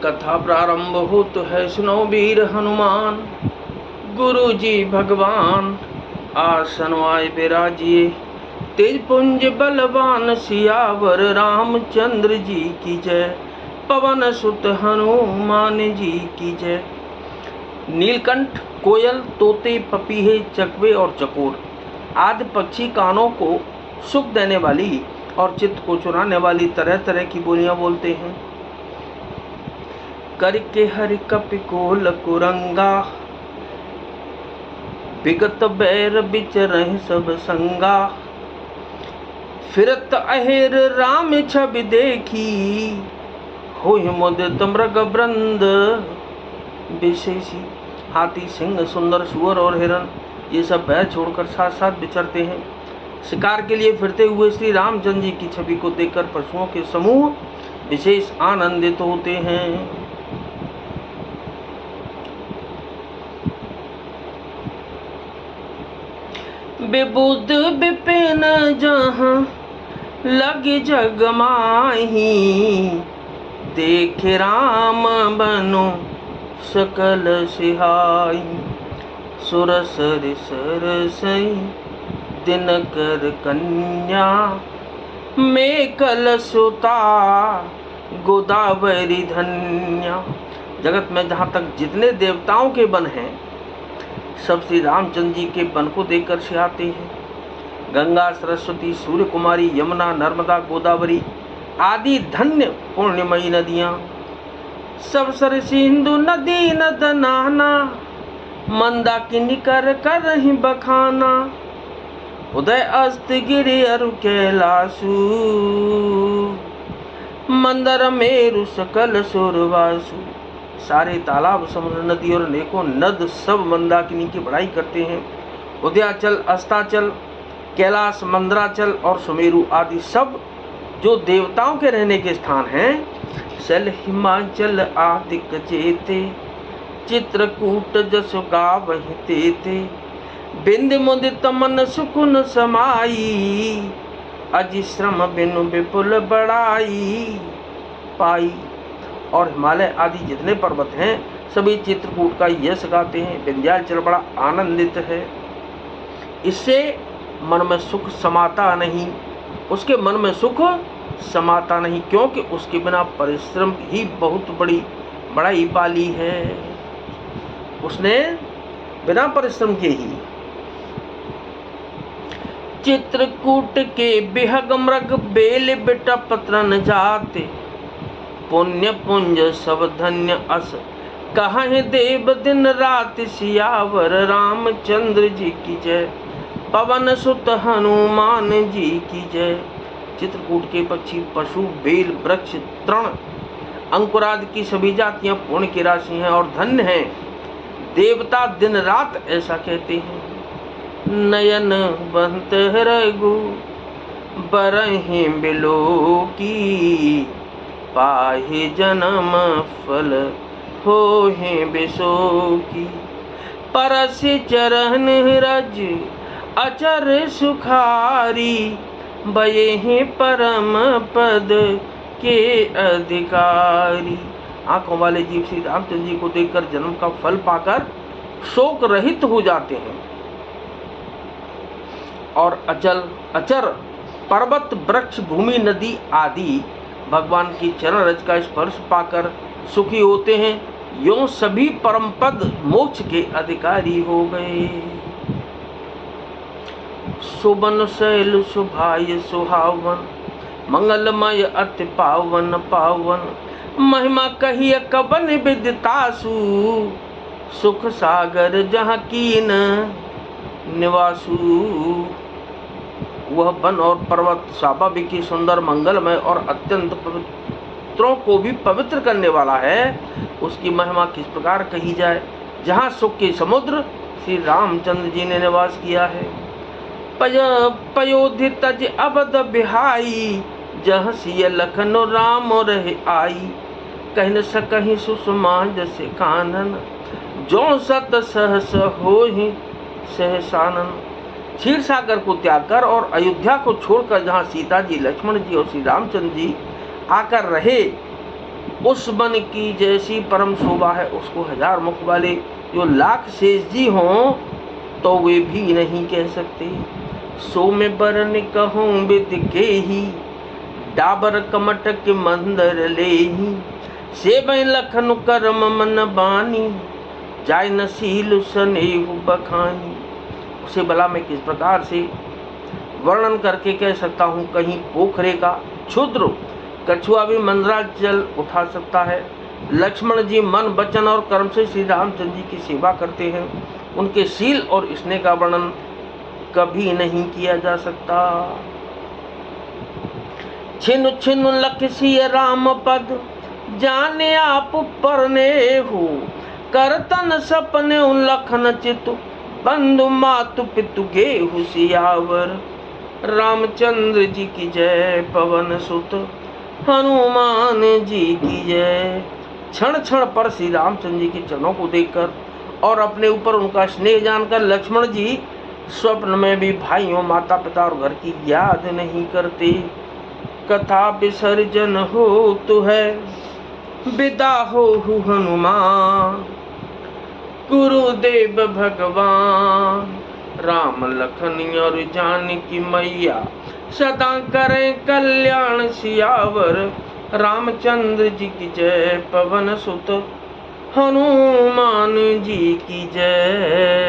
कथा प्रारंभ हो तो है, सुनो वीर हनुमान। गुरु जी भगवान आसन आए विराजिए, तेज पुंज बलवान सियावर रामचंद्र जी की जय। पवन सुत हनुमान जी की जय। नीलकंठ, कोयल, तोते, पपीहे, चकवे और चकोर आदि पक्षी कानों को सुख देने वाली और चित्त को चुराने वाली तरह तरह की बोलियां बोलते हैं। करके हरि कपि कोल कुरंगा, विगत बैर बिचरहि सब संगा। फिरत अहेर राम छवि देखी, होहि मुदित मृग वृंद विशेषी। हाथी, सिंह, सुंदर, सुअर और हिरन ये सब भय छोड़कर साथ साथ विचरते हैं। शिकार के लिए फिरते हुए श्री रामचंद्र जी की छवि को देखकर पशुओं के समूह विशेष आनंदित होते हैं। विबुध विपिन जहाँ लगे जग माही, देखे राम बनो सकल सिहाई। सुरसर सरसई दिनकर कन्या, मेकल सुता गोदावरी धन्या। जगत में जहाँ तक जितने देवताओं के वन हैं, सब श्री रामचंद्र जी के वन को देखकर से आते हैं। गंगा, सरस्वती, सूर्य कुमारी, यमुना, नर्मदा, गोदावरी आदि धन्य पुण्यमयी नदियाँ, सब सर सिंधु नदी नद नाना, मंदाकिनी कर करहि बखाना। उदय अस्त गिरि अरु कैलासु, मंदर मेरु सकल सुरवासु। सारे तालाब, समुद्र, नदी और अनेकों नद सब मंदाकिनी की बड़ाई करते हैं। उदयाचल, अस्ताचल, कैलाश, मंदराचल और सुमेरु आदि सब जो देवताओं के रहने के स्थान हैं, सल हिमाचल आदि चेते, चित्रकूट जसु गावहि तेते। बिंद मुदित मन सुकुन समाई, अजि श्रम बिनु विपुल बड़ाई पाई। और हिमालय आदि जितने पर्वत हैं, सभी चित्रकूट का यश गाते हैं। विंध्याचल बड़ा आनंदित है, इससे मन में सुख समाता नहीं, उसके मन में सुख समाता नहीं, क्योंकि उसके बिना परिश्रम ही बहुत बड़ाई पाली है। उसने बिना परिश्रम के ही। चित्रकूट के बिहग मृग बेल बिटप तृण जाते, पुण्य पुंज सब धन्य अस कहाँ देव दिन रात। सियावर रामचंद्र जी की जय। पवन सुत हनुमान जी की जय। चित्रकूट के पक्षी, पशु, बेल, वृक्ष, तृण, अंकुरादि की सभी जातियां पुण्य की राशि हैं और धन्य हैं। देवता दिन रात ऐसा कहते हैं। नयन बंत रघु बरहि बिलो की, पाहि जन्म फल होहि बिसोकी। परसि चरण रज अचर सुखारी, बयहि परम पद के अधिकारी। आंखों वाले जीव श्री रामचंद्र जी को देखकर जन्म का फल पाकर शोक रहित हो जाते हैं और अचर पर्वत, वृक्ष, भूमि, नदी आदि भगवान की चरण रज का स्पर्श पाकर सुखी होते हैं। यों सभी परम पद मोक्ष के अधिकारी हो गए। सुबन शैल सुभाय सुहावन, मंगलमय अति पावन पावन। महिमा कहिय कवन विदितासु, सुख सागर जहाँ कीन निवासु। वह वन और पर्वत स्वाभाविक ही सुंदर, मंगलमय और अत्यंत पवित्रों को भी पवित्र करने वाला है। उसकी महिमा किस प्रकार कही जाए। जहाँ सुख के समुद्र श्री रामचंद्र जी ने निवास किया है। पयोधि तज अवध बिहाई, जहाँ सिय लखन राम रहे आई। कह न सकहि सुषमा जसे कानन, जो सत सहस होहि सहसानन। क्षीर सागर को त्याग कर और अयोध्या को छोड़कर जहाँ सीता जी, लक्ष्मण जी और श्री रामचंद्र जी आकर रहे, उस वन की जैसी परम शोभा है उसको हजार मुख वाले जो लाख शेष जी हों तो वे भी नहीं कह सकते। सो में बरन कहूँ विद के ही डाबर कमट के मंदर ले ही से बई लखन करम मन बानी जाय नसील सनेहु बखानी। उसे भला मैं किस प्रकार से वर्णन करके कह सकता हूँ। कहीं पोखरे का क्षुद्र कछुआ भी मंदराचल उठा सकता है। लक्ष्मण जी मन वचन और कर्म से श्री रामचंद्र जी की सेवा करते हैं। उनके शील और स्नेह का वर्णन कभी नहीं किया जा सकता। छिनु छिनु लख सिय राम पद जाने आप परने हो करतन सपने लखन चितु बंधु मातु पितु गेहु सियावर। रामचंद्र जी की जय पवन सुत हनुमान जी की जय। क्षण क्षण पर श्री रामचंद्र जी के चरणों को देखकर और अपने ऊपर उनका स्नेह जानकर लक्ष्मण जी स्वप्न में भी भाइयों माता पिता और घर की याद नहीं करते। कथा विसर्जन हो तो है विदा हो हनुमान गुरुदेव भगवान। राम लखन और जानकी मैया सदा करें कल्याण सियावर। रामचंद्र जी की जय पवन सुत हनुमान जी की जय।